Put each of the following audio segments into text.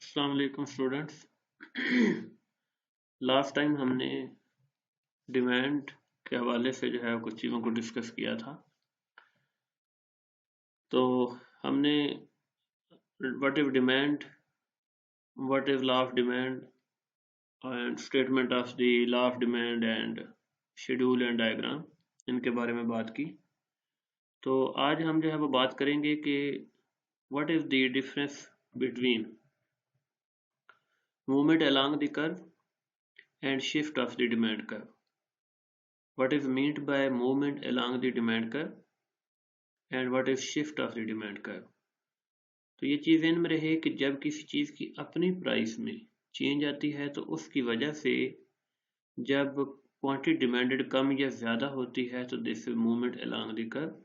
अस्सलाम वालेकुम students. Last time हमने डिमांड के हवाले से जो है कुछ चीज़ों को डिस्कस किया था। तो हमने what is demand, what is law of demand and statement of the law of demand and schedule and diagram, इनके बारे में बात की। तो आज हम जो है वो बात करेंगे कि what is the difference between movement along the curve and shift of the demand curve. What is meant by movement along the demand curve and what is shift of the demand curve? तो ये चीज़ इन में रहे कि जब किसी चीज़ की अपनी price में चेंज आती है तो उसकी वजह से जब क्वांटिटी डिमांडेड कम या ज़्यादा होती है तो this is movement along the curve.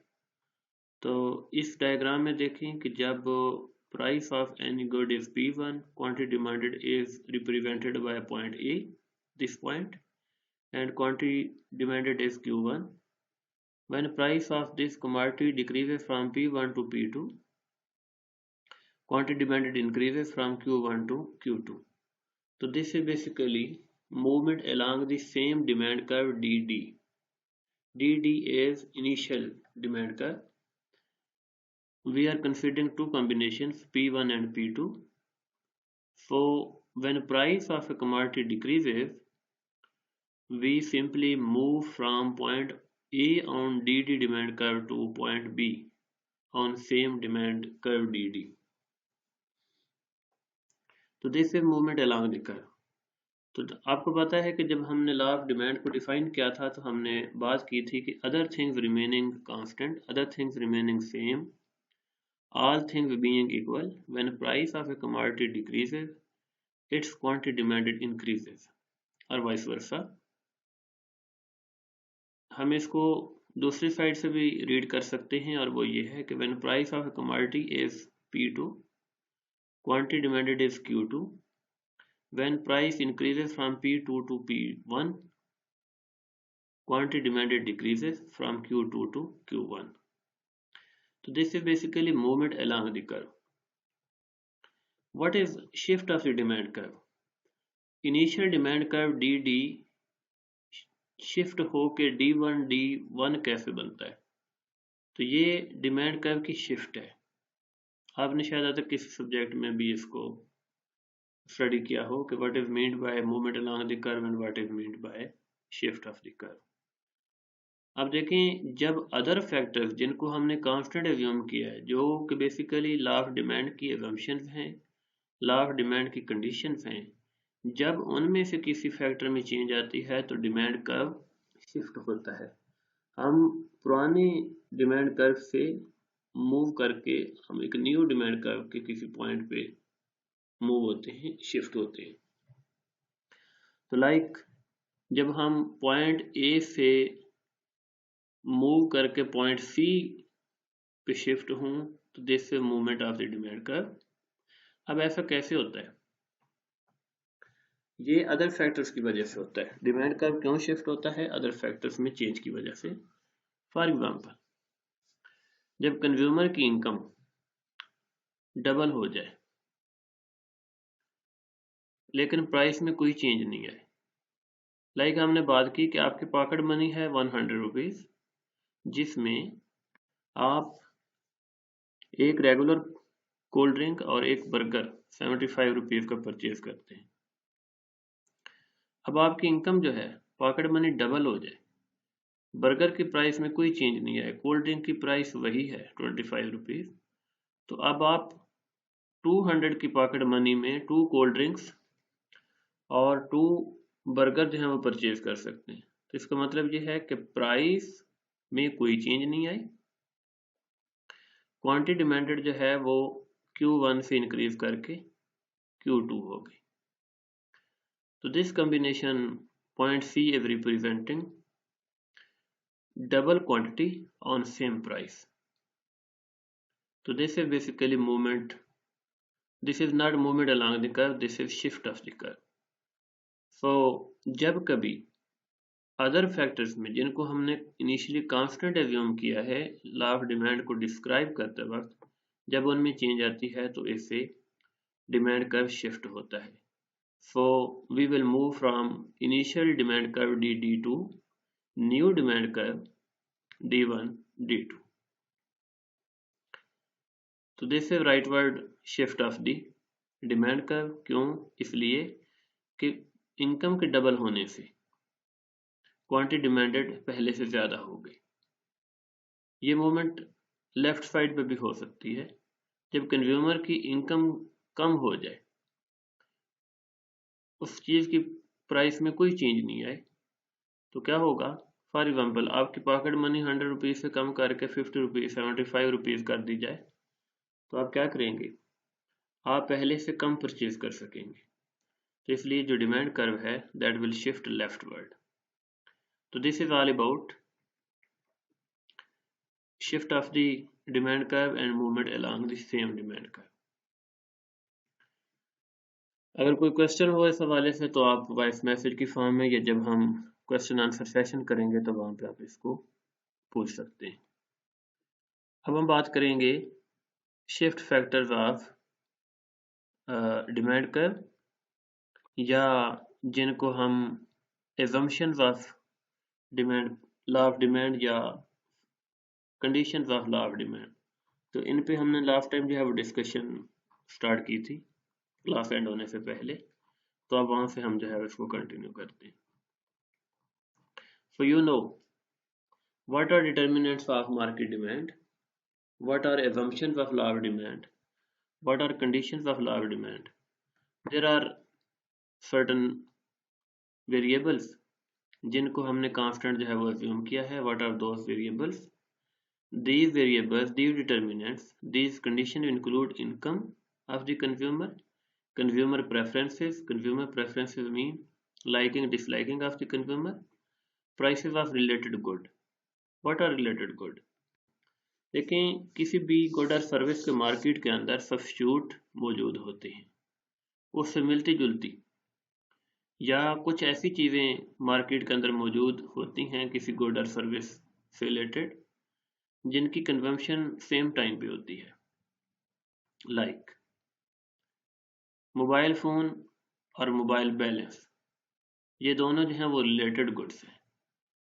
तो इस डायग्राम में देखें कि जब price of any good is P1, quantity demanded is represented by point A, this point, and quantity demanded is Q1. When price of this commodity decreases from P1 to P2, quantity demanded increases from Q1 to Q2. So this is basically movement along the same demand curve DD. DD is initial demand curve. We are considering two combinations P1 and P2. So when price of a commodity decreases, we simply move from point A on DD demand curve to point B on same demand curve DD. तो this is movement along the curve. तो आपको पता है कि जब हमने law of demand को define किया था तो हमने बात की थी कि other things remaining constant, other things remaining same, all things being equal, when price of a commodity decreases, its quantity demanded increases, और vice versa। हम इसको दूसरी साइड से भी रीड कर सकते हैं और वो ये है कि when price of a commodity is P2, quantity demanded is Q2, when price increases from P2 to P1, quantity demanded decreases from Q2 to Q1. So this is basically movement along the curve. What is shift of the demand curve? Initial demand curve DD shift होके D1 कैसे बनता है? तो ये demand curve की shift है। आपने शायद आज तक किसी सब्जेक्ट में भी इसको स्टडी किया हो कि what is meant by movement along the curve and what is meant by shift of the curve. अब देखें, जब अदर फैक्टर्स जिनको हमने कांस्टेंट एज्यूम किया है, जो कि बेसिकली लॉ ऑफ डिमांड की एजम्पशंस हैं, लॉ ऑफ डिमांड की कंडीशंस हैं, जब उनमें से किसी फैक्टर में चेंज आती है तो डिमांड कर्व शिफ्ट होता है। हम पुराने डिमांड कर्व से मूव करके हम एक न्यू डिमांड कर्व के किसी पॉइंट पे मूव होते हैं, शिफ्ट होते हैं। तो लाइक जब हम पॉइंट ए से मूव करके पॉइंट सी पे शिफ्ट हों तो this is movement of the demand curve. अब ऐसा कैसे होता है? ये अदर फैक्टर्स की वजह से होता है। डिमांड कर्व क्यों शिफ्ट होता है? अदर फैक्टर्स में चेंज की वजह से। फॉर एग्जांपल, जब कंज्यूमर की इनकम डबल हो जाए लेकिन प्राइस में कोई चेंज नहीं आए, लाइक हमने बात की कि आपकी पॉकेट मनी है 100 रुपीज, जिसमें आप एक रेगुलर कोल्ड ड्रिंक और एक बर्गर 75 रुपीज का परचेज करते हैं। अब आपकी इनकम जो है, पॉकेट मनी डबल हो जाए, बर्गर की प्राइस में कोई चेंज नहीं आए, कोल्ड ड्रिंक की प्राइस वही है 25 रुपीज, तो अब आप 200 की पॉकेट मनी में 2 कोल्ड ड्रिंक्स और 2 बर्गर जो है वो परचेज कर सकते हैं। तो इसका मतलब ये है कि प्राइस में कोई चेंज नहीं आई, क्वांटिटी डिमांडेड जो है वो Q1 से इंक्रीज करके Q2 हो गई। तो this combination point C is representing double quantity on same price. So this is basically movement. This is not movement along the curve, this is shift of the curve. So जब कभी other factors में जिनको हमने initially constant assume किया है law of demand को describe करते वक्त, जब उनमें चेंज आती है तो इसे डिमांड कर्व शिफ्ट होता है। So we will move from initial demand curve DD to new demand curve D1 D2. तो this is rightward shift of the demand curve. क्यों? इसलिए कि इनकम के डबल होने से क्वांटिटी डिमांडेड पहले से ज्यादा हो गई। ये मूवमेंट लेफ्ट साइड पे भी हो सकती है जब कंज्यूमर की इनकम कम हो जाए, उस चीज की प्राइस में कोई चेंज नहीं आए, तो क्या होगा? फॉर एग्जाम्पल आपकी पॉकेट मनी 100 रुपीज से कम करके 50 रुपीज 75 रुपीज कर दी जाए, तो आप क्या करेंगे? आप पहले से कम परचेज कर सकेंगे। तो इसलिए जो डिमांड कर्व है दैट विल शिफ्ट लेफ्टवर्ड। तो this is all about shift of the demand curve and movement along the same demand curve। अगर कोई क्वेश्चन हो इस हवाले से तो आप वॉइस मैसेज की फॉर्म में या जब हम क्वेश्चन आंसर सेशन करेंगे तो वहां पे आप इसको पूछ सकते हैं। अब हम बात करेंगे shift factors of demand curve, या जिनको हम assumptions of demand, law of demand या conditions of law of demand. तो इन पे हमने लास्ट टाइम जो है वो डिस्कशन स्टार्ट की थी क्लास एंड होने से पहले, तो अब वहां से हम जो है इसको कंटिन्यू करते हैं। So you know what are determinants of market demand, what are assumptions of law of demand, what are conditions of law of demand। there are certain variables जिनको हमने कांस्टेंट जो है वो अज्यूम किया है। what are those variables? these variables, these determinants, these conditions include income of the consumer, consumer preferences mean liking disliking of the consumer, prices of related good। what are related good? देखें, किसी भी good or service के market के अंदर substitute मौजूद होते हैं, उससे मिलती जुलती या कुछ ऐसी चीजें मार्केट के अंदर मौजूद होती हैं किसी गुड और सर्विस से रिलेटेड जिनकी कंजम्पशन सेम टाइम पे होती है। लाइक मोबाइल फोन और मोबाइल बैलेंस, ये दोनों जो हैं वो रिलेटेड गुड्स हैं,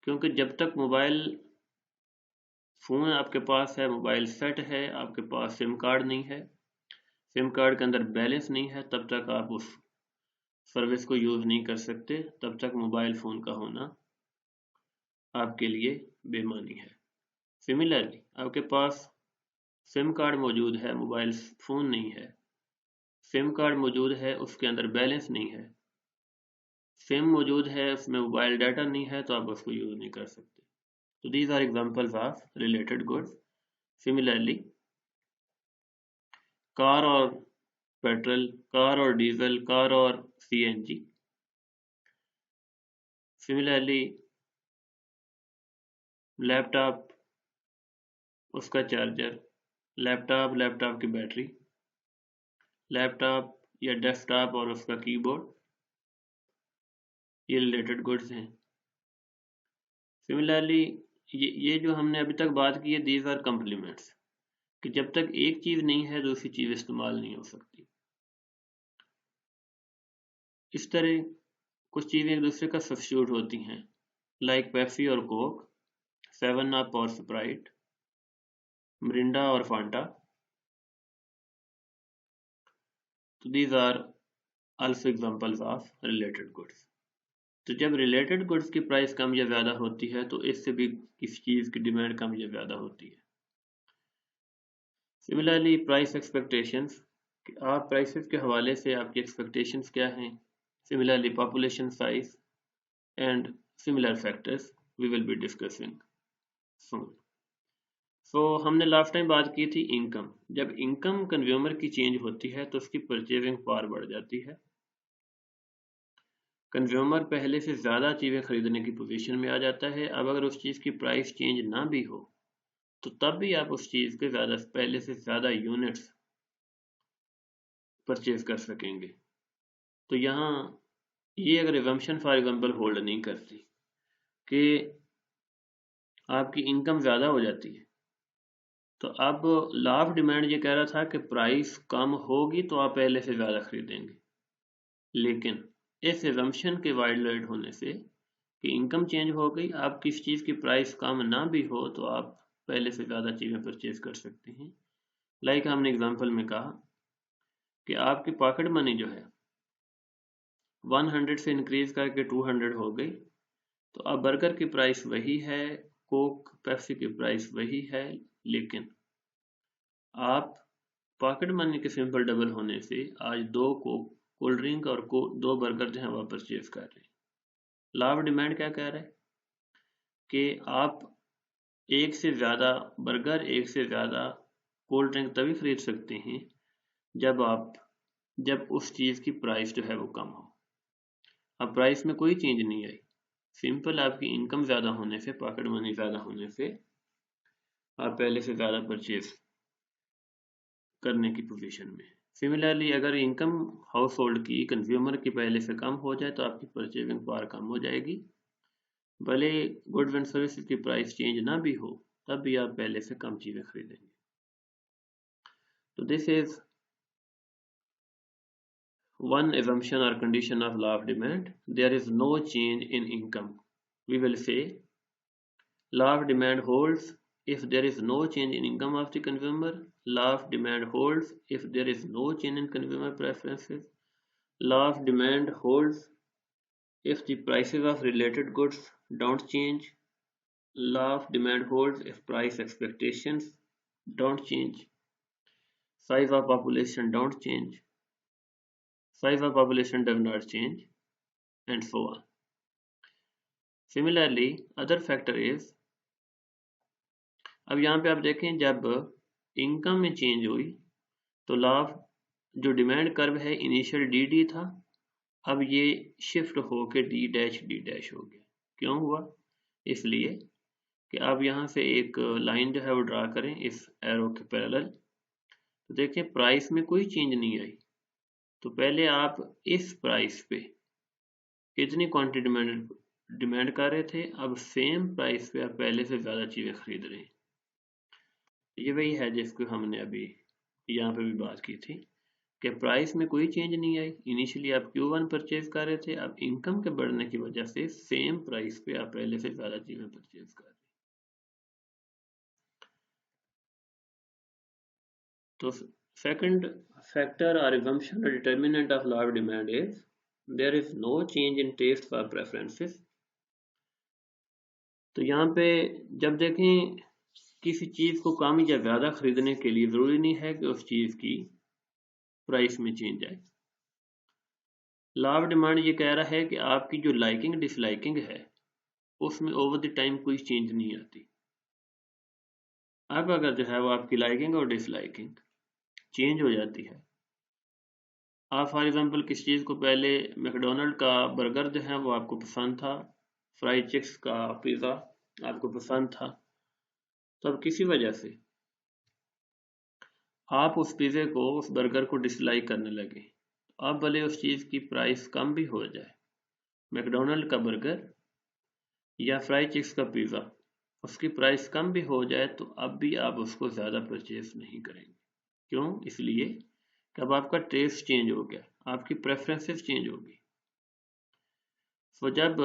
क्योंकि जब तक मोबाइल फोन आपके पास है, मोबाइल सेट है, आपके पास सिम कार्ड नहीं है, सिम कार्ड के अंदर बैलेंस नहीं है, तब तक आप उस सर्विस को यूज नहीं कर सकते, तब तक मोबाइल फोन का होना आपके लिए बेमानी है। सिमिलरली आपके पास सिम कार्ड मौजूद है, मोबाइल फोन नहीं है, सिम कार्ड मौजूद है उसके अंदर बैलेंस नहीं है, सिम मौजूद है उसमें मोबाइल डाटा नहीं है, तो आप उसको यूज नहीं कर सकते। तो these are examples of related goods. Similarly car और पेट्रोल, कार और डीजल, कार और CNG। सिमिलरली लैपटॉप, उसका चार्जर, लैपटॉप की बैटरी, लैपटॉप या डेस्कटॉप और उसका कीबोर्ड, ये रिलेटेड गुड्स हैं। सिमिलरली ये जो हमने अभी तक बात की है, दीज आर कम्प्लीमेंट्स, कि जब तक एक चीज नहीं है दूसरी चीज इस्तेमाल नहीं हो सकती। इस तरह कुछ चीजें एक दूसरे का सब्स्टिट्यूट होती हैं, लाइक पेप्सी और कोक, 7 अप और स्प्राइट, मिरिंडा और फांटा। तो these are also examples of related goods. तो जब रिलेटेड गुड्स की प्राइस कम या ज्यादा होती है तो इससे भी किसी चीज की डिमांड कम या ज्यादा होती है। सिमिलरली प्राइस एक्सपेक्टेशंस, आप प्राइसेस के हवाले से आपकी एक्सपेक्टेशंस क्या हैं। Similarly population size and similar factors we will be discussing soon. So हमने लास्ट टाइम बात की थी इनकम। जब इनकम कंज्यूमर की चेंज होती है तो उसकी परचेजिंग पावर बढ़ जाती है, कंज्यूमर पहले से ज़्यादा चीज़ें खरीदने की पोजीशन में आ जाता है। अब अगर उस चीज़ की प्राइस चेंज ना भी हो तो तब भी आप उस चीज़ के पहले से ज़्यादा यूनिट्स परचेज कर सकेंगे। तो यहाँ ये अगर एजम्पशन फॉर एग्जांपल होल्ड नहीं करती कि आपकी इनकम ज़्यादा हो जाती है तो अब लॉ ऑफ डिमांड ये कह रहा था कि प्राइस कम होगी तो आप पहले से ज़्यादा खरीदेंगे, लेकिन इस एजम्पशन के वायलेट होने से कि इनकम चेंज हो गई, आप किस चीज़ की प्राइस कम ना भी हो तो आप पहले से ज़्यादा चीज़ें परचेज कर सकते हैं। लाइक हमने एग्जांपल में कहा कि आपकी पॉकेट मनी जो है 100 से इंक्रीज करके 200 हो गई, तो अब बर्गर की प्राइस वही है, कोक पेप्सी की प्राइस वही है, लेकिन आप पॉकेट मनी के सिंपल डबल होने से आज 2 कोक, कोल्ड ड्रिंक और 2 बर्गर जो है वह परचेज कर रहे हैं। लॉ ऑफ डिमांड क्या कह रहा है कि आप एक से ज़्यादा बर्गर, एक से ज़्यादा कोल्ड ड्रिंक तभी खरीद सकते हैं जब उस चीज़ की प्राइस जो है वो कम हो। अब प्राइस में कोई चेंज नहीं आई, सिंपल आपकी इनकम ज़्यादा होने से, पॉकेट मनी ज़्यादा होने से आप पहले से ज़्यादा परचेज करने की पोजीशन में। सिमिलरली अगर इनकम हाउस होल्ड की, कंज्यूमर की पहले से कम हो जाए तो आपकी परचेजिंग पावर कम हो जाएगी, भले गुड्स एंड सर्विसेज की प्राइस चेंज ना भी हो तब भी आप पहले से कम चीज़ें खरीदेंगे। तो this is one assumption or condition of law of demand. There is no change in income. We will say law of demand holds if there is no change in income of the consumer. Law of demand holds if there is no change in consumer preferences. Law of demand holds if the prices of related goods don't change. Law of demand holds if price expectations don't change. Size of population don't change. Size of population does not change, and so on. Similarly, other factor is, अब यहाँ पे आप देखें जब income में change हुई तो law जो डिमांड कर्व है इनिशियल डी था, अब ये शिफ्ट होके डी डैश हो गया। क्यों हुआ? इसलिए कि आप यहाँ से एक लाइन जो है वो ड्रा करें इस एरो के पैरेलल, तो देखें प्राइस में कोई चेंज नहीं आई, तो पहले आप इस प्राइस पे कितनी क्वांटिटी डिमांड कर रहे थे, अब सेम प्राइस पे आप पहले से ज़्यादा चीज़ें खरीद रहे हैं। ये वही है जिसको हमने अभी यहाँ पे भी बात की थी कि प्राइस में कोई चेंज नहीं आई, इनिशियली आप Q1 परचेज कर रहे थे, अब इनकम के बढ़ने की वजह से सेम प्राइस पे आप पहले से ज़्यादा चीज़ें परचेज कर रहे हैं। तो second factor or assumption or determinant of law of demand is there is no change in tastes or preferences. तो यहाँ पे जब देखें किसी चीज़ को कम या ज़्यादा खरीदने के लिए ज़रूरी नहीं है कि उस चीज़ की प्राइस में चेंज आए। लॉ ऑफ डिमांड ये कह रहा है कि आपकी जो लाइकिंग डिसलाइकिंग है उसमें ओवर द टाइम कोई चेंज नहीं आती। अब अगर जो है वो आपकी लाइकिंग और डिसलाइकिंग चेंज हो जाती है, आप फॉर एग्जांपल किस चीज़ को पहले मैकडोनल्ड का बर्गर जो है वो आपको पसंद था, फ्राइड चिक्स का पिज़्ज़ा आपको पसंद था, तो अब किसी वजह से आप उस पिज़्ज़े को, उस बर्गर को डिसलाइक करने लगे, अब भले उस चीज़ की प्राइस कम भी हो जाए, मैकडोनल्ड का बर्गर या फ्राइड चिक्स का पिज़्ज़ा उसकी प्राइस कम भी हो जाए तो अब भी आप उसको ज़्यादा परचेज नहीं करेंगे। क्यों? इसलिए कि अब आपका टेस्ट चेंज हो गया, आपकी प्रेफरेंसेस चेंज होगी। तो जब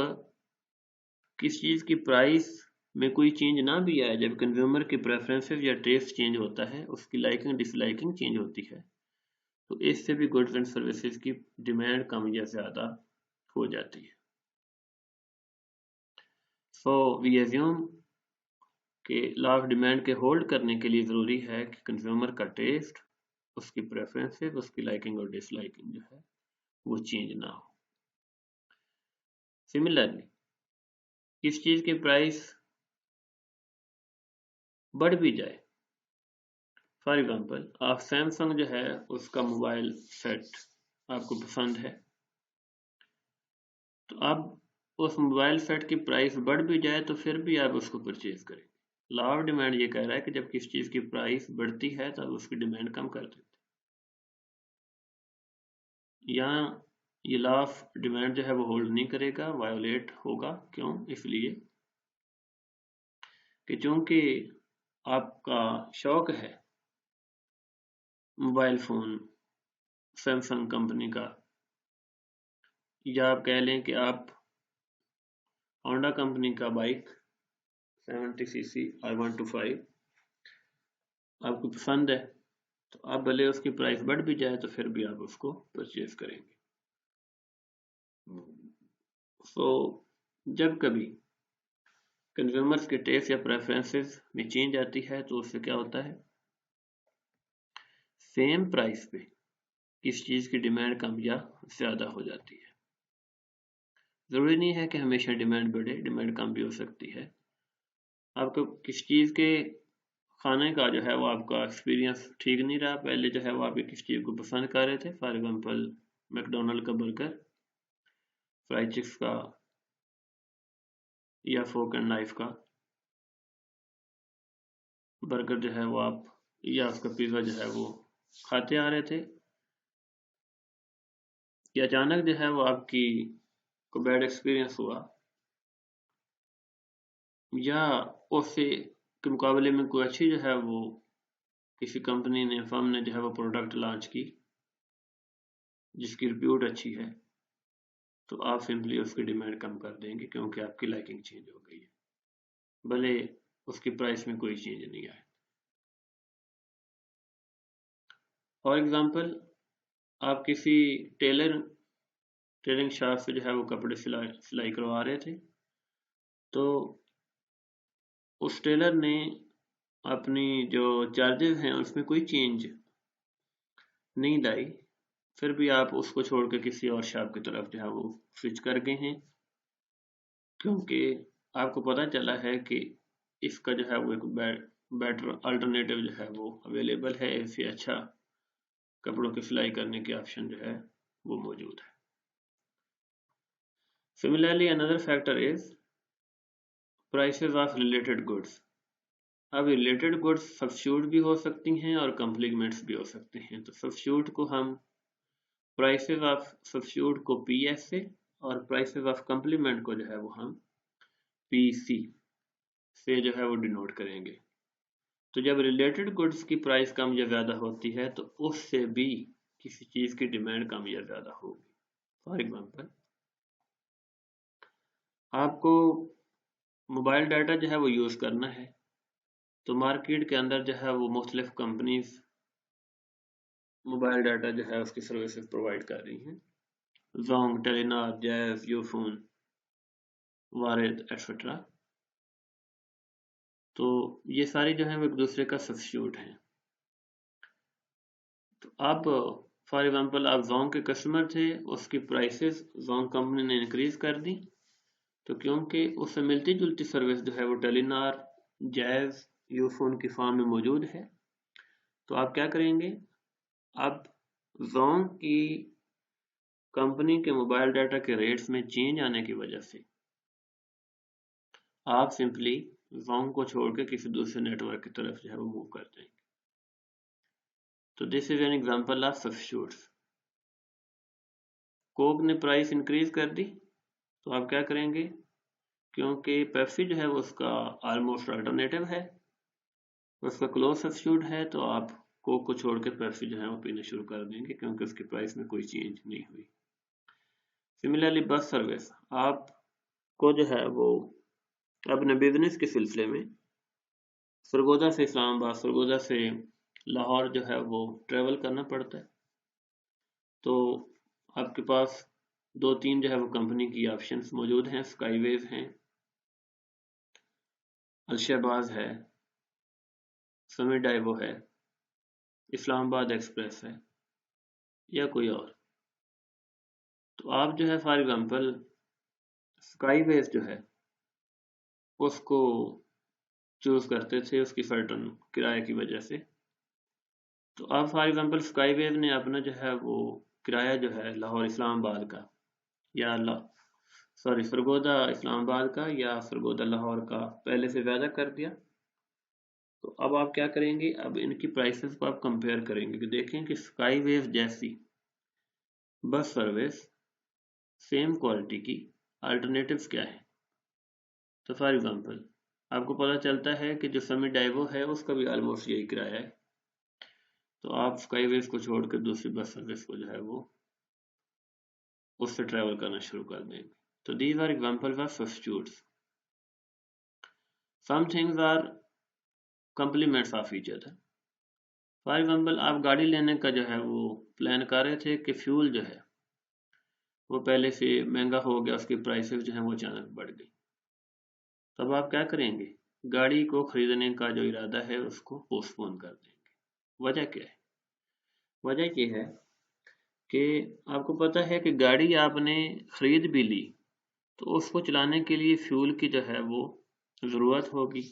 किस चीज़ की प्राइस में कोई चेंज ना भी आए, जब कंज्यूमर की प्रेफरेंसेस या टेस्ट चेंज होता है, उसकी लाइकिंग डिसलाइकिंग चेंज होती है, तो इससे भी गुड्स एंड सर्विसेज की डिमांड कम या ज़्यादा हो जाती है। सो वी एज्यूम कि लॉ ऑफ डिमांड के होल्ड करने के लिए ज़रूरी है कि कंज्यूमर का टेस्ट, उसकी प्रेफरेंसेस, उसकी लाइकिंग और डिसलाइकिंग जो है वो चेंज ना हो। सिमिलरली किस चीज़ की प्राइस बढ़ भी जाए, फॉर एग्जांपल आप सैमसंग जो है उसका मोबाइल सेट आपको पसंद है, तो अब उस मोबाइल सेट की प्राइस बढ़ भी जाए तो फिर भी आप उसको परचेज करेंगे। लॉ ऑफ डिमांड ये कह रहा है कि जब किसी चीज़ की प्राइस बढ़ती है तब उसकी डिमांड कम कर देते हैं। यहाँ ये लॉ ऑफ डिमांड जो है वो होल्ड नहीं करेगा, वायोलेट होगा। क्यों? इसलिए कि चूंकि आपका शौक है मोबाइल फ़ोन सैमसंग कंपनी का, या आप कह लें कि आप होंडा कंपनी का बाइक 70cc R125 आपको पसंद है, तो आप भले उसकी प्राइस बढ़ भी जाए तो फिर भी आप उसको परचेज करेंगे। सो जब कभी कंज्यूमर्स के टेस्ट या प्रेफरेंसेस में चेंज आती है तो उससे क्या होता है, सेम प्राइस पे किस चीज़ की डिमांड कम या ज़्यादा हो जाती है। ज़रूरी नहीं है कि हमेशा डिमांड बढ़े, डिमांड कम भी हो सकती है। आपको किस चीज़ के खाने का जो है वो आपका एक्सपीरियंस ठीक नहीं रहा, पहले जो है वो आप किस चीज़ को पसंद कर रहे थे, फॉर एग्जांपल मैकडोनल्ड का बर्गर, फ्राई चिक्स का या फोक एंड नाइफ का बर्गर जो है वो आप, या उसका पिज़्ज़ा जो है वो खाते आ रहे थे, कि अचानक जो है वो आपकी को बैड एक्सपीरियंस हुआ, या उससे के मुकाबले में कोई अच्छी जो है वो किसी कंपनी ने फर्म ने जो है वो प्रोडक्ट लॉन्च की जिसकी रिप्यूट अच्छी है, तो आप सिंपली उसकी डिमांड कम कर देंगे क्योंकि आपकी लाइकिंग चेंज हो गई है, भले उसकी प्राइस में कोई चेंज नहीं आए। फॉर एग्जांपल आप किसी टेलरिंग शॉप से जो है वो कपड़े सिलाई करवा रहे थे, तो उस टेलर ने अपनी जो चार्जेस हैं उसमें कोई चेंज नहीं लाई, फिर भी आप उसको छोड़ के किसी और शॉप की तरफ जो है वो स्विच कर गए हैं, क्योंकि आपको पता चला है कि इसका जो है वो एक बेटर अल्टरनेटिव जो है वो अवेलेबल है, इससे अच्छा कपड़ों की सिलाई करने की ऑप्शन जो है वो मौजूद है। Similarly another factor is prices of related goods. अब रिलेटेड गुड्स सब्स्टिट्यूट भी हो सकती हैं और कॉम्प्लीमेंट्स भी हो सकते हैं, तो सब्स्टिट्यूट को हम प्राइसेस ऑफ सब्स्टिट्यूट को PS से और प्राइसेस ऑफ कॉम्प्लीमेंट को जो है वो हम PC से जो है वो डिनोट करेंगे। तो जब रिलेटेड गुड्स की प्राइस कम या ज़्यादा होती है तो उससे भी किसी चीज़ की डिमांड कम या ज़्यादा होगी। फॉर एग्जांपल आपको मोबाइल डाटा जो है वो यूज़ करना है, तो मार्केट के अंदर जो है वो मुख्तलिफ कंपनीज मोबाइल डाटा जो है उसकी सर्विसेज प्रोवाइड कर रही हैं, जोंग, टेलीनॉर, जैज़, यूफोन, वारिद एट्सेट्रा। तो ये सारी जो है वो एक दूसरे का सब्स्टिट्यूट हैं। तो आप फॉर एग्जांपल आप जोंग के कस्टमर थे, उसकी प्राइसेस जोंग कंपनी ने इंक्रीज कर दी, तो क्योंकि उससे मिलती जुलती सर्विस जो है वो टेलीनॉर, जैज़, यूफोन की फॉर्म में मौजूद है, तो आप क्या करेंगे, अब जोंग की कंपनी के मोबाइल डाटा के रेट्स में चेंज आने की वजह से आप सिंपली जोंग को छोड़ के किसी दूसरे नेटवर्क की तरफ जो है वो मूव कर देंगे। तो this is an example of substitutes. Coke ने प्राइस इंक्रीज कर दी, तो आप क्या करेंगे, क्योंकि पेप्सी जो है वो उसका ऑलमोस्ट अल्टरनेटिव है, उसका क्लोज सब्स्टिट्यूट है, तो आप कोक को छोड़ के पेप्सी जो है वो पीना शुरू कर देंगे क्योंकि उसकी प्राइस में कोई चेंज नहीं हुई। सिमिलरली बस सर्विस, आपको जो है वो अपने बिजनेस के सिलसिले में सरगोदा से इस्लामाबाद, सरगोदा से लाहौर जो है वो ट्रेवल करना पड़ता है, तो आपके पास 2-3 जो है वो कंपनी की ऑप्शंस मौजूद हैं, स्काईवेज हैं, अलशहबाज है, समी डाइवो है, इस्लामाबाद एक्सप्रेस है, या कोई और। तो आप जो है फॉर एग्जांपल स्काईवेज जो है उसको चूज करते थे उसकी सर्टन किराए की वजह से, तो अब फॉर एग्जांपल स्काईवेज ने अपना जो है वो किराया जो है लाहौर इस्लामाबाद का या सरगोदा इस्लामाबाद का या सरगोदा लाहौर का पहले से ज़्यादा कर दिया, तो अब आप क्या करेंगे, अब इनकी प्राइसेस को आप कंपेयर करेंगे कि देखें कि स्काईवेज जैसी बस सर्विस सेम क्वालिटी की अल्टरनेटिव्स क्या है। तो फॉर एग्जांपल आपको पता चलता है कि जो समी डाइवो है उसका भी ऑलमोस्ट यही किराया है, तो आप स्काईवेज को छोड़ कर दूसरी बस सर्विस को जो है वो उससे ट्रैवल करना शुरू कर देंगे। तो these are examples of substitutes. Some things are complements of each other. For example, आप गाड़ी लेने का जो है वो प्लान कर रहे थे कि फ्यूल जो है वो पहले से महंगा हो गया, उसकी प्राइसेस जो है वो अचानक बढ़ गई। तब आप क्या करेंगे? गाड़ी को खरीदने का जो इरादा है उसको पोस्टपोन कर देंगे। वजह क्या है? वजह ये है कि आपको पता है कि गाड़ी आपने खरीद भी ली तो उसको चलाने के लिए फ्यूल की जो है वो ज़रूरत होगी,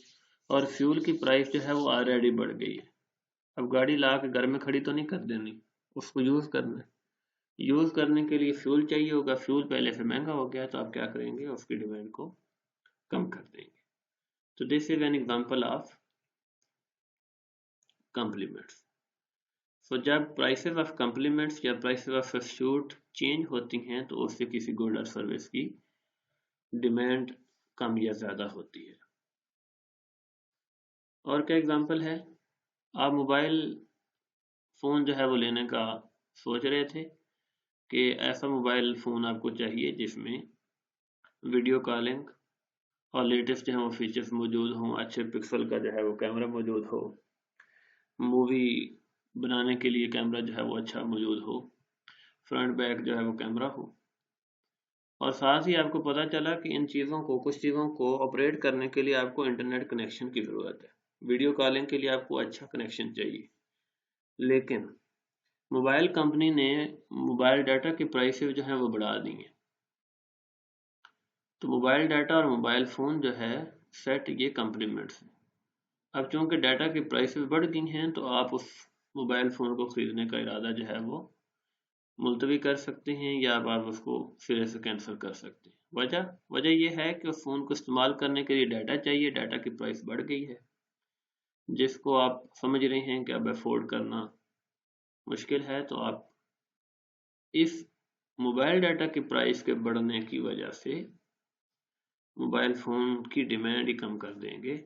और फ्यूल की प्राइस जो है वो ऑलरेडी बढ़ गई है। अब गाड़ी ला के घर में खड़ी तो नहीं कर देनी, उसको यूज़ करना है। यूज़ करने के लिए फ्यूल चाहिए होगा, फ्यूल पहले से महंगा हो गया, तो आप क्या करेंगे? उसकी डिमांड को कम कर देंगे। तो this is an example of complements. So जब प्राइसेस ऑफ कॉम्प्लीमेंट्स या प्राइसेस ऑफ सब्स्टिट्यूट चेंज होती हैं तो उससे किसी गुड और सर्विस की डिमांड कम या ज़्यादा होती है। और क्या एग्जांपल है? आप मोबाइल फ़ोन जो है वो लेने का सोच रहे थे कि ऐसा मोबाइल फ़ोन आपको चाहिए जिसमें वीडियो कॉलिंग और लेटेस्ट जो है वो फीचर्स मौजूद हों, अच्छे पिक्सल का जो है वो कैमरा मौजूद हो, मूवी बनाने के लिए कैमरा जो है वो अच्छा मौजूद हो, फ्रंट बैक जो है वो कैमरा हो, और साथ ही आपको पता चला कि इन चीज़ों को, कुछ चीज़ों को ऑपरेट करने के लिए आपको इंटरनेट कनेक्शन की ज़रूरत है। वीडियो कॉलिंग के लिए आपको अच्छा कनेक्शन चाहिए, लेकिन मोबाइल कंपनी ने मोबाइल डाटा की प्राइसेस जो है वो बढ़ा दी हैं। तो मोबाइल डाटा और मोबाइल फ़ोन जो है सेट, ये कम्प्लीमेंट्स हैं। अब चूंकि डाटा की प्राइसेस बढ़ गई हैं तो आप उस मोबाइल फ़ोन को ख़रीदने का इरादा जो है वो मुलतवी कर सकते हैं, या आप उसको सिरे से कैंसिल कर सकते हैं। वजह वजह यह है कि उस फ़ोन को इस्तेमाल करने के लिए डाटा चाहिए, डाटा की प्राइस बढ़ गई है, जिसको आप समझ रहे हैं कि अब अफोर्ड करना मुश्किल है। तो आप इस मोबाइल डाटा की प्राइस के बढ़ने की वजह से मोबाइल फ़ोन की डिमांड ही कम कर देंगे,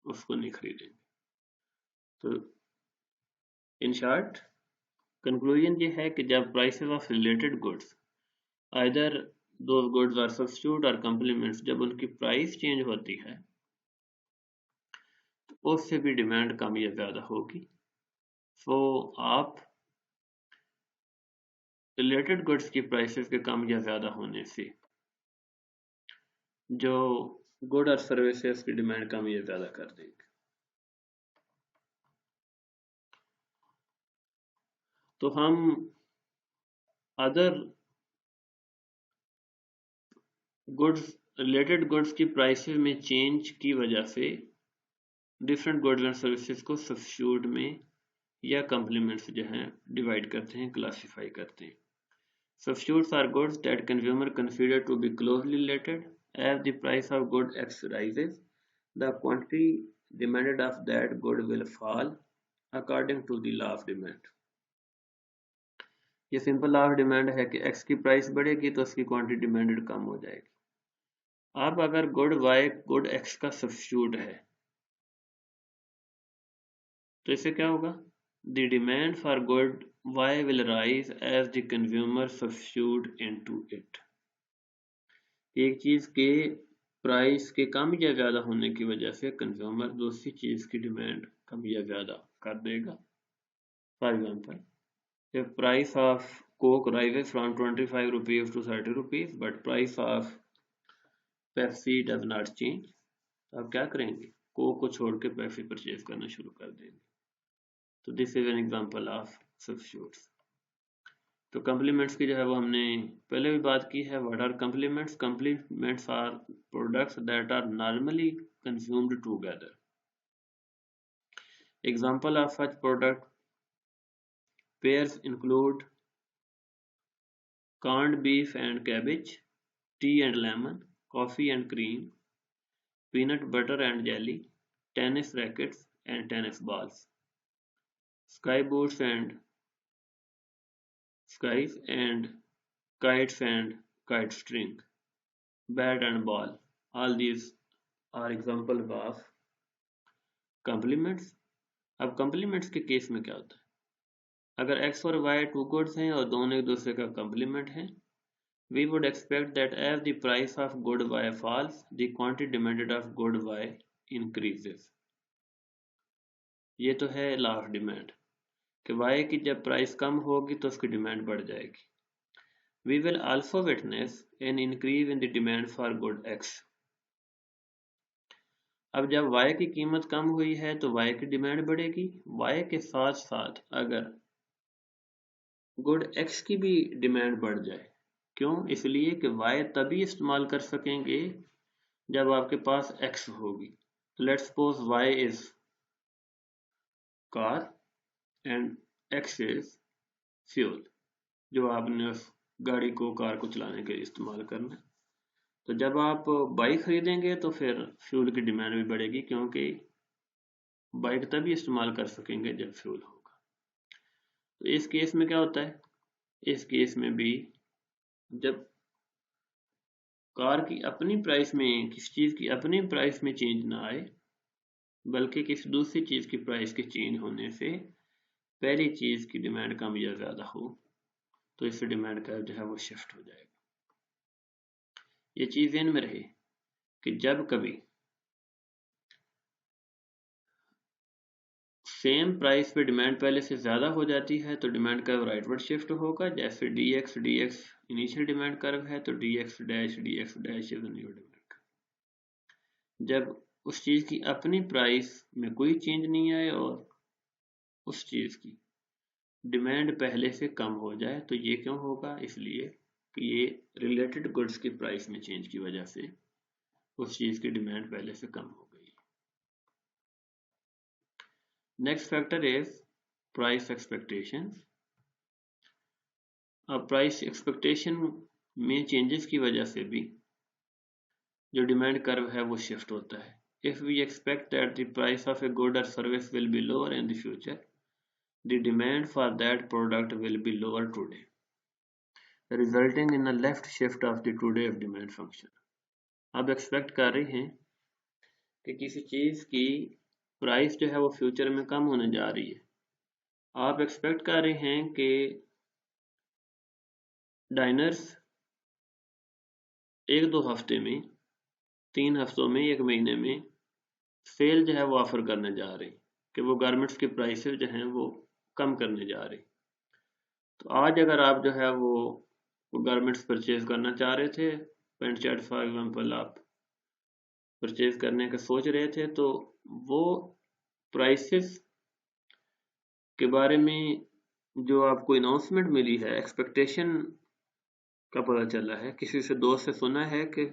उसको नहीं खरीदेंगे। तो इन शॉर्ट कंक्लूजन ये है कि जब prices of related goods, either those goods are substitute और कम्प्लीमेंट्स, जब उनकी प्राइस चेंज होती है तो उससे भी डिमांड कम या ज़्यादा होगी। सो आप रिलेटेड गुड्स की प्राइसेस के कम या ज़्यादा होने से जो गुड और सर्विसेज की डिमांड कम या ज़्यादा कर देंगे। तो हम अदर गुड्स, रिलेटेड गुड्स की प्राइसेस में चेंज की वजह से डिफरेंट गुड्स एंड सर्विसेज को सब्स्टिट्यूट में या कम्प्लीमेंट्स जो हैं डिवाइड करते हैं, क्लासीफाई करते हैं। Substitutes are goods that consumer consider to be closely related. As the price of good X rises, the quantity demanded of that good will fall according to the law of demand. ये simple law of demand है कि x की price बढ़ेगी तो उसकी quantity demanded कम हो जाएगी। अब अगर गुड y गुड x का सब्स्टिट्यूट है तो इससे क्या होगा? The demand for good y will rise as the consumer substitute into it. एक चीज के प्राइस के कम या ज्यादा होने की वजह से कंज्यूमर दूसरी चीज की डिमांड कम या ज्यादा कर देगा। For example, if price of coke rises from 25 rupees to 30 rupees but price of Pepsi does not change, तो आप क्या करेंगे? कोक को छोड़ के पेप्सी परचेज करना शुरू कर देंगे। तो this is an example of substitutes. तो कम्प्लीमेंट्स की जो है वो हमने पहले भी बात की है। What are complements? Complements are products that are normally consumed together. Example of such product pairs include canned beef and cabbage, tea and lemon, coffee and cream, peanut butter and jelly, tennis rackets and tennis balls, sky boots and skies, and kites and kite string, bat and ball. All these Our example was complements. अब complements के case में क्या होता है, अगर x और y to goods हैं और दोनों एक दूसरे का complement हैं, we would expect that as the price of good y falls, the quantity demanded of good y increases. ये तो है लॉ ऑफ डिमांड कि y की जब प्राइस कम होगी तो उसकी डिमांड बढ़ जाएगी. We will also witness an increase in the demand for good x. अब जब y की कीमत कम हुई है तो y की डिमांड बढ़ेगी. y के साथ साथ अगर गुड x की भी डिमांड बढ़ जाए, क्यों? इसलिए कि y तभी इस्तेमाल कर सकेंगे जब आपके पास x होगी. Let's suppose y is car and x is fuel, जो आपने उस गाड़ी को, कार को चलाने के लिए इस्तेमाल करना है. तो जब आप बाइक खरीदेंगे तो फिर फ्यूल की डिमांड भी बढ़ेगी, क्योंकि बाइक तभी इस्तेमाल कर सकेंगे जब फ्यूल होगा. तो इस केस में क्या होता है, इस केस में भी जब कार की अपनी प्राइस में, किसी चीज़ की अपनी प्राइस में चेंज ना आए, बल्कि किसी दूसरी चीज़ की प्राइस के चेंज होने से पहली चीज़ की डिमांड कम या ज़्यादा हो, तो इससे डिमांड कर्व जो है वो शिफ्ट हो जाएगा. ये चीज़ ध्यान में रहे कि जब कभी सेम प्राइस पे डिमांड पहले से ज़्यादा हो जाती है तो डिमांड कर्व राइटवर्ड शिफ्ट होगा. जैसे dx इनिशियल डिमांड कर्व है तो dx dash is new demand curve. जब उस चीज़ की अपनी प्राइस में कोई चेंज नहीं आए और उस चीज़ की डिमांड पहले से कम हो जाए, तो ये क्यों होगा? इसलिए कि ये रिलेटेड गुड्स की प्राइस में चेंज की वजह से उस चीज़ की डिमांड पहले से कम हो गई. Next factor is price expectation. अब प्राइस एक्सपेक्टेशन में चेंजेस की वजह से भी जो डिमांड कर्व है वो शिफ्ट होता है. If we expect that the price of a good or service will be lower in the future, the demand for that product will be lower today, resulting in a left shift of the today of demand function. अब expect कर रहे हैं कि किसी चीज़ की price जो है वो फ्यूचर में कम होने जा रही है. आप एक्सपेक्ट कर रहे हैं कि डाइनर्स 1-2 हफ्ते में, 3 हफ्तों में, 1 महीने में सेल जो है वो ऑफर करने जा रहे हैं कि वो गारमेंट्स की प्राइसेस जो हैं वो कम करने जा रहे हैं. तो आज अगर आप जो है वो गारमेंट्स परचेज करना चाह रहे थे, पैंट शर्ट फॉर एग्जाम्पल आप परचेज करने का सोच रहे थे, तो वो प्राइसेस के बारे में जो आपको अनाउंसमेंट मिली है, एक्सपेक्टेशन का पता चला है, किसी से दोस्त से सुना है कि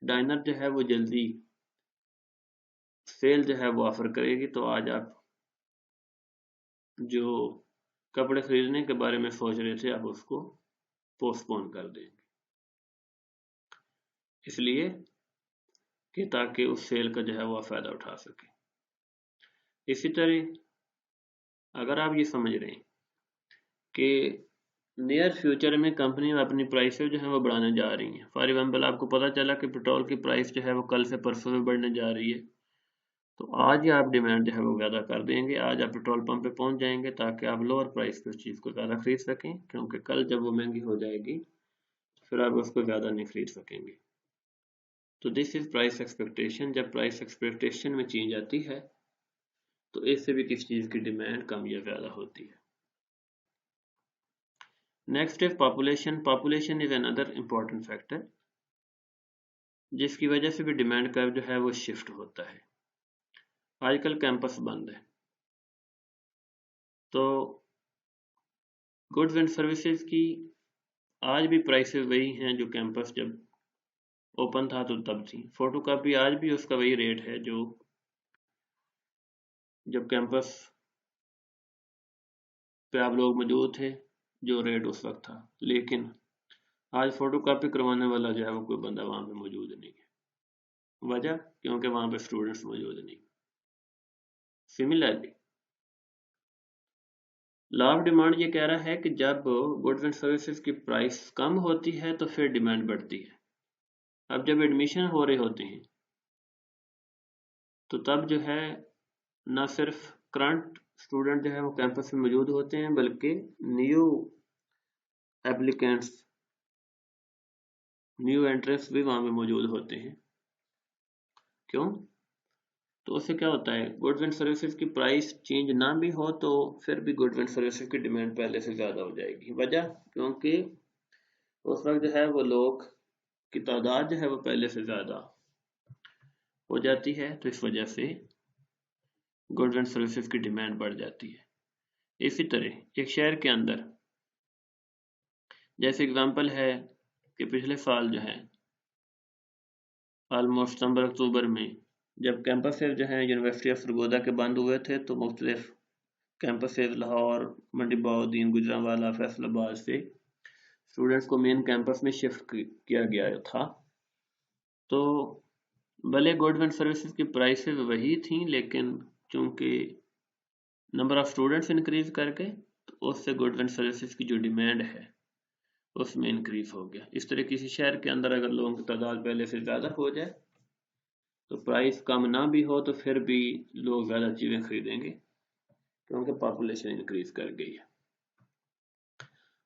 डाइनर जो है वो जल्दी सेल जो है वो ऑफर करेगी, तो आज आप जो कपड़े खरीदने के बारे में सोच रहे थे आप उसको पोस्टपोन कर देंगे, इसलिए कि ताकि उस सेल का जो है वो फ़ायदा उठा सके. इसी तरह अगर आप ये समझ रहे हैं कि नियर फ्यूचर में कंपनी अपनी प्राइसेस जो है वो बढ़ाने जा रही हैं, फॉर एग्जाम्पल आपको पता चला कि पेट्रोल की प्राइस जो है वो कल से परसों में बढ़ने जा रही है, तो आज ही आप डिमांड जो है वो ज़्यादा कर देंगे, आज आप पेट्रोल पंप पे पहुंच जाएंगे ताकि आप लोअर प्राइस पे उस चीज़ को ज़्यादा खरीद सकें, क्योंकि कल जब वो महंगी हो जाएगी फिर आप उसको ज़्यादा नहीं खरीद सकेंगे. तो दिस इज प्राइस एक्सपेक्टेशन. जब प्राइस एक्सपेक्टेशन में चेंज आती है तो इससे भी किसी चीज़ की डिमांड कम या ज़्यादा होती है. Next is population. Population is another important factor जिसकी वजह से भी डिमांड कर्व जो है वो शिफ्ट होता है. आजकल कैंपस बंद है, तो गुड्स एंड सर्विसेज की आज भी प्राइसेस वही हैं जो कैंपस जब ओपन था तो तब थी. फोटोकॉपी आज भी उसका वही रेट है जो जब कैंपस पे आप लोग मौजूद थे, जो रेट उस वक्त था. लेकिन आज फोटोकॉपी करवाने वाला जो है वो कोई बंदा वहां पे मौजूद नहीं है. वजह? क्योंकि वहां पे स्टूडेंट्स मौजूद नहीं. सिमिलरली लॉ ऑफ डिमांड ये कह रहा है कि जब गुड्स एंड सर्विसेज की प्राइस कम होती है तो फिर डिमांड बढ़ती है. अब जब एडमिशन हो रहे होते हैं तो तब जो है न सिर्फ करंट स्टूडेंट जो है वो कैंपस में मौजूद होते हैं, बल्कि न्यू एप्लीकेंट्स, न्यू एंट्रेंस भी वहाँ पे मौजूद होते हैं। क्यों? तो उससे क्या होता है, गुड्स एंड सर्विसेज की प्राइस चेंज ना भी हो तो फिर भी गुड्स एंड सर्विसेज की डिमांड पहले से ज़्यादा हो जाएगी। वजह, क्योंकि उस वक्त जो है वो लोग की तादाद जो है वो पहले से ज़्यादा हो जाती है, तो इस वजह से गुड्स एंड सर्विसेज की डिमांड बढ़ जाती है। इसी तरह एक शहर के अंदर, जैसे एग्जांपल है कि पिछले साल जो है ऑलमोस्ट सितंबर अक्टूबर में जब कैंपसेज जो हैं यूनिवर्सिटी ऑफ सरगोदा के बंद हुए थे, तो मुख्तलिफ कैंपसेज लाहौर, मंडी बहाउद्दीन, गुजरांवाला, फैसलाबाद से स्टूडेंट्स को मेन कैंपस में शिफ्ट किया गया था। तो भले गुड्स एंड सर्विसेज की प्राइसेस वही थी, लेकिन चूंकि नंबर ऑफ स्टूडेंट्स इंक्रीज करके, तो उससे गुड्स एंड सर्विसेज की जो डिमांड है उसमें इंक्रीज हो गया। इस तरह किसी शहर के अंदर अगर लोगों की तादाद पहले से ज़्यादा हो जाए तो प्राइस कम ना भी हो तो फिर भी लोग ज़्यादा चीज़ें खरीदेंगे, क्योंकि पॉपुलेशन इंक्रीज कर गई है।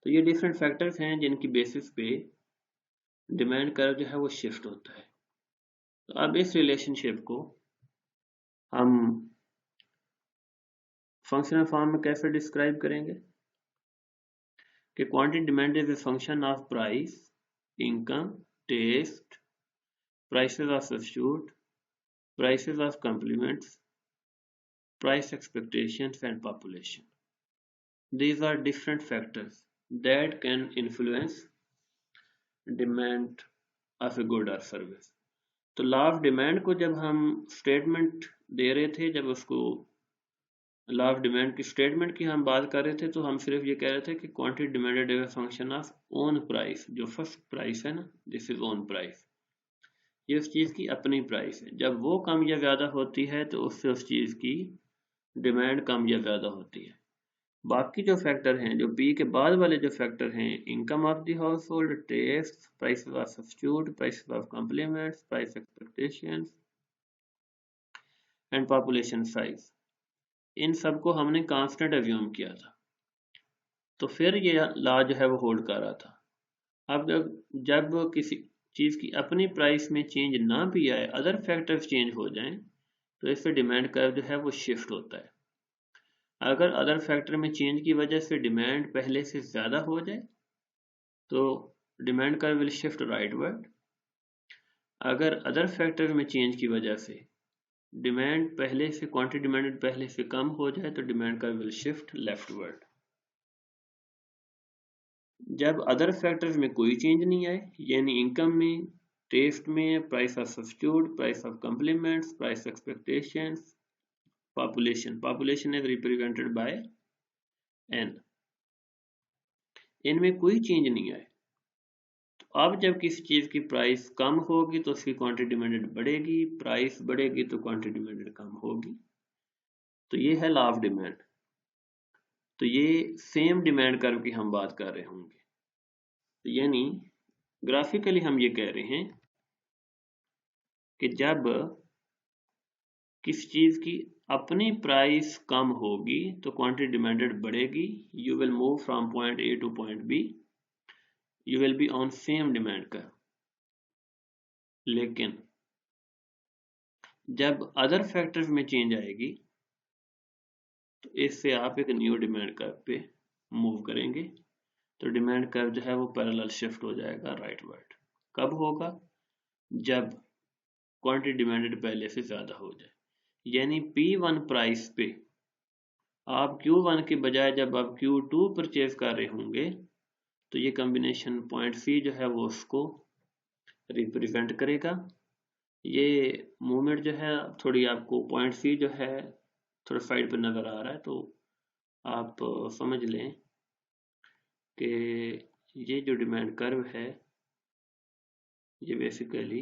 तो ये डिफरेंट फैक्टर्स हैं जिनकी बेसिस पे डिमांड कर्व जो है वो शिफ्ट होता है। तो अब इस रिलेशनशिप को हम फंक्शनल फॉर्म में कैसे डिस्क्राइब करेंगे कि quantity demand is a function of price, income, taste, prices of substitute, prices of complements, price expectations and population. These are different factors that can influence demand of a good or service. तो law of demand को जब हम statement दे रहे थे, जब उसको law of demand की statement की हम बात कर रहे थे, तो हम सिर्फ ये कह रहे थे कि quantity demanded is a function of own price. जो फर्स्ट प्राइस है ना, दिस इज ओन प्राइस, ये उस चीज़ की अपनी प्राइस है। जब वो कम या ज़्यादा होती है तो उससे उस चीज़ की डिमांड कम या ज़्यादा होती है। बाकी जो फैक्टर हैं, जो पी के बाद वाले जो फैक्टर हैं, income of the household, taste, prices of substitute, prices of complements, price expectations and population size, इन सबको हमने कांस्टेंट एज्यूम किया था, तो फिर ये लॉ जो है वो होल्ड कर रहा था। अब जब किसी चीज़ की अपनी प्राइस में चेंज ना भी आए, अदर फैक्टर्स चेंज हो जाएं, तो इससे डिमांड कर्व जो है वो शिफ्ट होता है। अगर अदर फैक्टर में चेंज की वजह से डिमांड पहले से ज़्यादा हो जाए तो demand curve will shift rightward. अगर अदर फैक्टर में चेंज की वजह से डिमांड पहले से, क्वांटिटी डिमांडेड पहले से कम हो जाए तो demand curve will shift leftward. जब अदर फैक्टर्स में कोई चेंज नहीं आए, यानी इनकम में, टेस्ट में, price of substitute, price of complements, price expectations, population is represented by N, इनमें कोई चेंज नहीं आए, तो अब जब किसी चीज की प्राइस कम होगी तो उसकी क्वांटिटी डिमांडेड बढ़ेगी, प्राइस बढ़ेगी तो क्वांटिटी डिमांडेड कम होगी। तो ये है लॉ ऑफ डिमांड। तो ये सेम डिमांड कर्व की हम बात कर रहे होंगे। तो यानी ग्राफिकली हम ये कह रहे हैं कि जब किसी चीज की अपनी प्राइस कम होगी तो क्वांटिटी डिमांडेड बढ़ेगी, you will move from point A to point B, you will be on same demand curve. लेकिन जब अदर फैक्टर्स में चेंज आएगी तो इससे आप एक न्यू डिमांड कर्व पे मूव करेंगे, तो डिमांड कर्व जो है वो पैरेलल शिफ्ट हो जाएगा राइटवर्ड। कब होगा? जब क्वांटिटी डिमांडेड पहले से ज़्यादा हो जाए, यानी P1 प्राइस पे आप Q1 के बजाय जब आप Q2 परचेज कर रहे होंगे तो ये कॉम्बिनेशन पॉइंट C जो है वो उसको रिप्रेजेंट करेगा। ये मूवमेंट जो है थोड़ी आपको पॉइंट C जो है थोड़ा साइड पर नज़र आ रहा है, तो आप समझ लें कि ये जो डिमांड कर्व है ये बेसिकली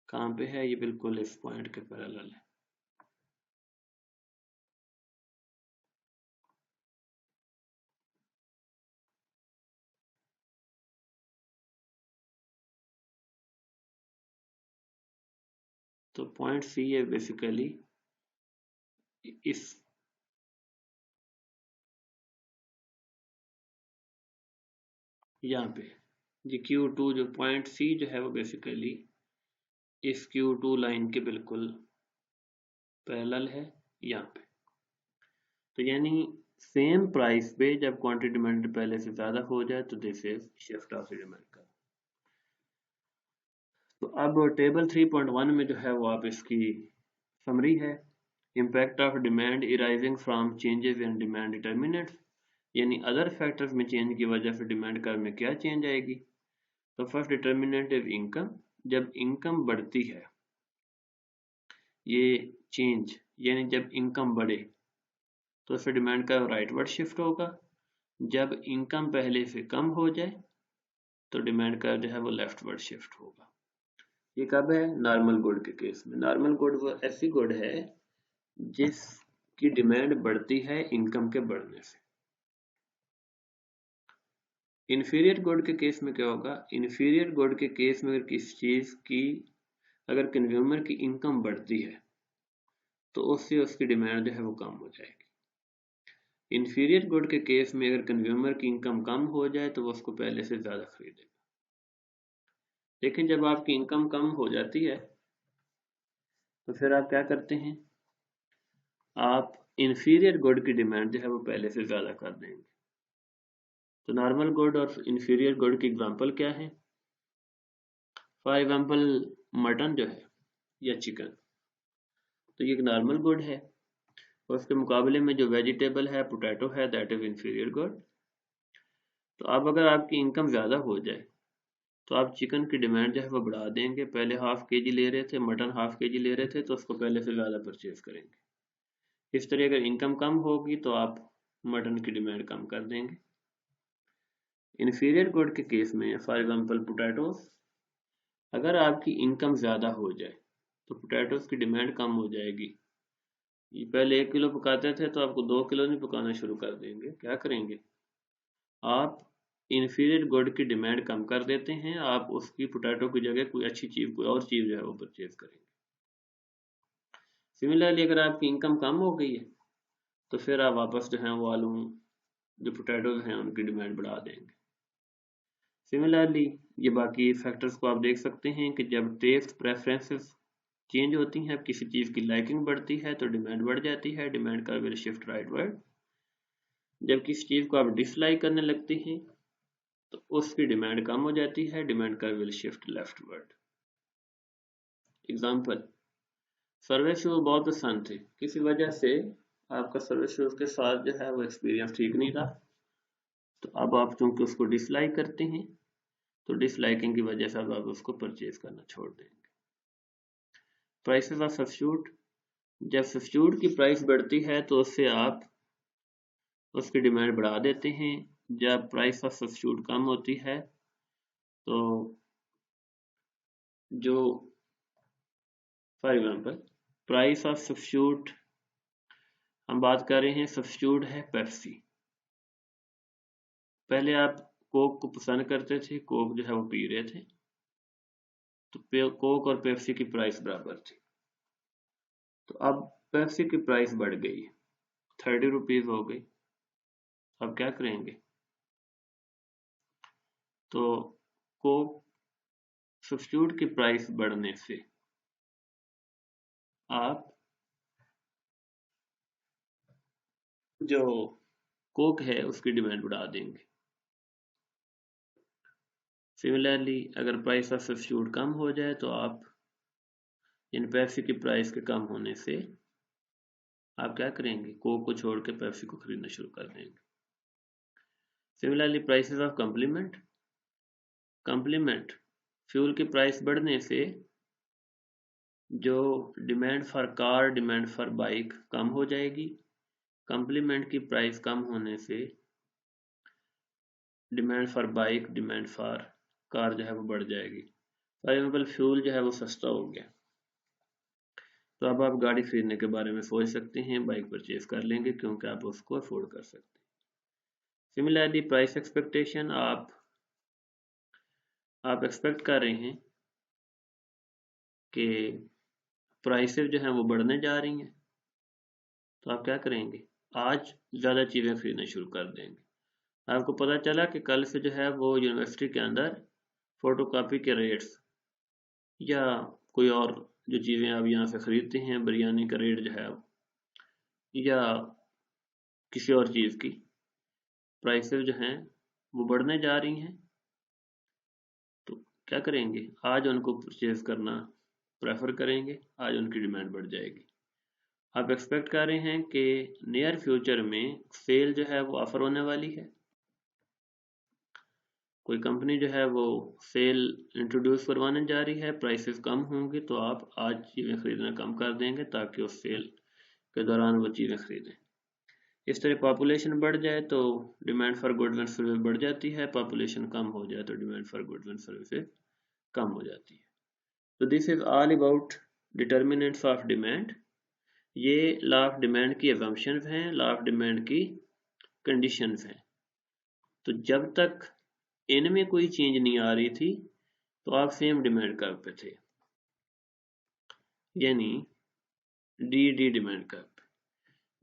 कहाँ पे है, ये बिल्कुल इस पॉइंट के पैरेलल है। तो पॉइंट सी है बेसिकली इस यहाँ पे जी Q2 जो पॉइंट सी जो है वो बेसिकली इस Q2 लाइन के बिल्कुल पैरेलल है यहाँ पे। तो यानी सेम प्राइस पे जब क्वांटिटी डिमांड पहले से ज़्यादा हो जाए तो this is shift of the demand curve. तो अब टेबल 3.1 में जो है वो आप इसकी समरी है। Impact of demand arising from changes in demand determinants, यानी अदर फैक्टर्स में चेंज की वजह से डिमांड कर्व में क्या चेंज आएगी। तो फर्स्ट डिटर्मिनेंट इज इनकम, जब इनकम बढ़ती है, ये चेंज यानी जब इनकम बढ़े तो फिर डिमांड कर्व राइटवर्ड शिफ्ट होगा। जब इनकम पहले से कम हो जाए तो डिमांड कर्व जो है वो लेफ्टवर्ड शिफ्ट होगा। ये कब है? नॉर्मल गुड के केस में। नॉर्मल गुड वो ऐसी गुड है जिसकी डिमांड बढ़ती है इनकम के बढ़ने से। इंफीरियर गुड के केस में क्या होगा? इंफीरियर गुड के केस में अगर किसी चीज की अगर कंज्यूमर की इनकम बढ़ती है तो उससे उसकी डिमांड जो है वो कम हो जाएगी। इंफीरियर गुड के केस में अगर कंज्यूमर की इनकम कम हो जाए तो वो उसको पहले से ज्यादा खरीदेगा। लेकिन जब आपकी इनकम कम हो जाती है तो फिर आप क्या करते हैं? आप इंफीरियर गुड की डिमांड जो है वो पहले से ज्यादा कर देंगे। तो नॉर्मल गुड और इंफीरियर गुड की एग्जांपल क्या है? फॉर एग्जांपल मटन जो है या चिकन, तो ये एक नॉर्मल गुड है और उसके मुकाबले में जो वेजिटेबल है पोटैटो है दैट इज इंफीरियर गुड। तो अब अगर आपकी इनकम ज़्यादा हो जाए तो आप चिकन की डिमांड जो है वो बढ़ा देंगे। पहले हाफ के जी ले रहे थे, मटन हाफ के जी ले रहे थे, तो उसको पहले से ज़्यादा परचेज करेंगे। इस तरह अगर इनकम कम होगी तो आप मटन की डिमांड कम कर देंगे। इन्फीरियर गुड के केस में फॉर एग्जांपल पोटैटोज, अगर आपकी इनकम ज़्यादा हो जाए तो पोटैटोज की डिमांड कम हो जाएगी। ये पहले 1 किलो पकाते थे तो आपको 2 किलो नहीं पकाना शुरू कर देंगे। क्या करेंगे? आप इन्फीरियर गुड की डिमांड कम कर देते हैं, आप उसकी पोटैटो की जगह कोई अच्छी चीज़, कोई और चीज़ जो है वो परचेज करेंगे। सिमिलरली अगर आपकी इनकम कम हो गई है तो फिर आप वापस जो है वो आलू जो पोटैटोज हैं उनकी डिमांड बढ़ा देंगे। सिमिलरली ये बाकी फैक्टर्स को आप देख सकते हैं कि जब टेस्ट प्रेफरेंसेस चेंज होती हैं, अब किसी चीज़ की लाइकिंग बढ़ती है तो डिमांड बढ़ जाती है, डिमांड का विल शिफ्ट राइटवर्ड। जब किसी चीज़ को आप डिसलाइक करने लगते हैं तो उसकी डिमांड कम हो जाती है, डिमांड का will shift leftward. Example, service shoes बहुत पसंद थे, किसी वजह से आपका सर्विस शूज के साथ जो है वो एक्सपीरियंस ठीक नहीं रहा, तो अब आप चूंकि उसको डिसलाइक करते हैं तो डिसलाइकिंग की वजह से अब आप उसको परचेज करना छोड़ देंगे। प्राइसेस ऑफ सब्स्टिट्यूट, जब सब्स्टिट्यूट की प्राइस बढ़ती है तो उससे आप उसकी डिमांड बढ़ा देते हैं। जब प्राइस ऑफ सब्स्टिट्यूट कम होती है तो जो for example price of substitute, हम बात कर रहे हैं सब्स्टिट्यूट है पेप्सी। पहले आप कोक को पसंद करते थे, कोक जो है वो पी रहे थे, तो कोक और पेप्सी की प्राइस बराबर थी। तो अब पेप्सी की प्राइस बढ़ गई, 30 रुपीज हो गई। अब क्या करेंगे? तो कोक सब्स्टिट्यूट की प्राइस बढ़ने से आप जो कोक है उसकी डिमांड बढ़ा देंगे। सिमिलरली अगर प्राइस ऑफ सब्स्टिट्यूट कम हो जाए तो आप इन पेप्सी की प्राइस के कम होने से आप क्या करेंगे? कोक को छोड़ के पेप्सी को खरीदना शुरू कर देंगे। Similarly prices of complement, complement fuel की प्राइस बढ़ने से जो demand for car, demand for bike कम हो जाएगी। कॉम्प्लीमेंट की प्राइस कम होने से demand for bike, demand for car जो है वो बढ़ जाएगी। फॉर एग्जाम्पल फ्यूल जो है वो सस्ता हो गया तो अब आप गाड़ी खरीदने के बारे में सोच सकते हैं, बाइक परचेज कर लेंगे क्योंकि आप उसको अफोर्ड कर सकते हैं। सिमिलरली प्राइस एक्सपेक्टेशन, आप एक्सपेक्ट कर रहे हैं कि प्राइसेस जो हैं वो बढ़ने जा रही हैं, तो आप क्या करेंगे, आज ज़्यादा चीज़ें खरीदना शुरू कर देंगे। आपको पता चला कि कल से जो है वो यूनिवर्सिटी के अंदर फ़ोटोकॉपी के रेट्स या कोई और जो चीज़ें आप यहाँ से ख़रीदते हैं, बिरयानी का रेट जो है या किसी और चीज़ की प्राइसेस जो हैं वो बढ़ने जा रही हैं, तो क्या करेंगे, आज उनको परचेज़ करना प्रेफर करेंगे, आज उनकी डिमांड बढ़ जाएगी। आप एक्सपेक्ट कर रहे हैं कि नियर फ्यूचर में सेल जो है वो ऑफर होने वाली है, कोई कंपनी जो है वो सेल इंट्रोड्यूस करवाने जा रही है, प्राइसेस कम होंगे, तो आप आज चीज़ें खरीदना कम कर देंगे ताकि उस सेल के दौरान वो चीज़ें खरीदें। इस तरह पॉपुलेशन बढ़ जाए तो demand for goods and service बढ़ जाती है, पॉपुलेशन कम हो जाए तो demand for goods and services कम हो जाती है। तो this is all about determinants of demand. ये लॉ ऑफ डिमांड की असम्पशंस हैं, लॉ ऑफ डिमांड की कंडीशंस हैं। तो जब तक इनमें कोई चेंज नहीं आ रही थी तो आप सेम डिमांड कर्व पे थे, यानी डी डिमांड कर्व।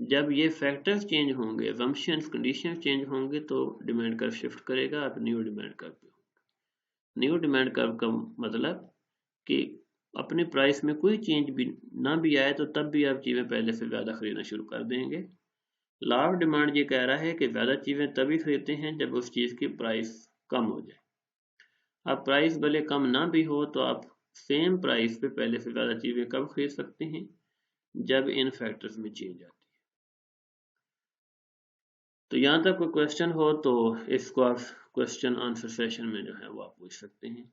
जब ये फैक्टर्स चेंज होंगे, असम्पशंस कंडीशंस चेंज होंगे, तो डिमांड कर्व शिफ्ट करेगा, आप न्यू डिमांड कर्व पे होंगे। न्यू डिमांड कर्व का मतलब कि अपनी प्राइस में कोई चेंज भी ना भी आए तो तब भी आप चीज़ें पहले से ज़्यादा खरीदना शुरू कर देंगे। लॉ ऑफ डिमांड ये कह रहा है कि ज़्यादा चीज़ें तभी खरीदते हैं जब उस चीज़ की प्राइस कम हो जाए। अब प्राइस भले कम ना भी हो तो आप सेम प्राइस पे पहले से ज़्यादा चीज़ें कब खरीद सकते हैं, जब इन फैक्टर्स में चेंज आती है। तो यहाँ तक कोई क्वेश्चन हो तो इसको आप क्वेश्चन आंसर सेशन में जो है वो आप पूछ सकते हैं।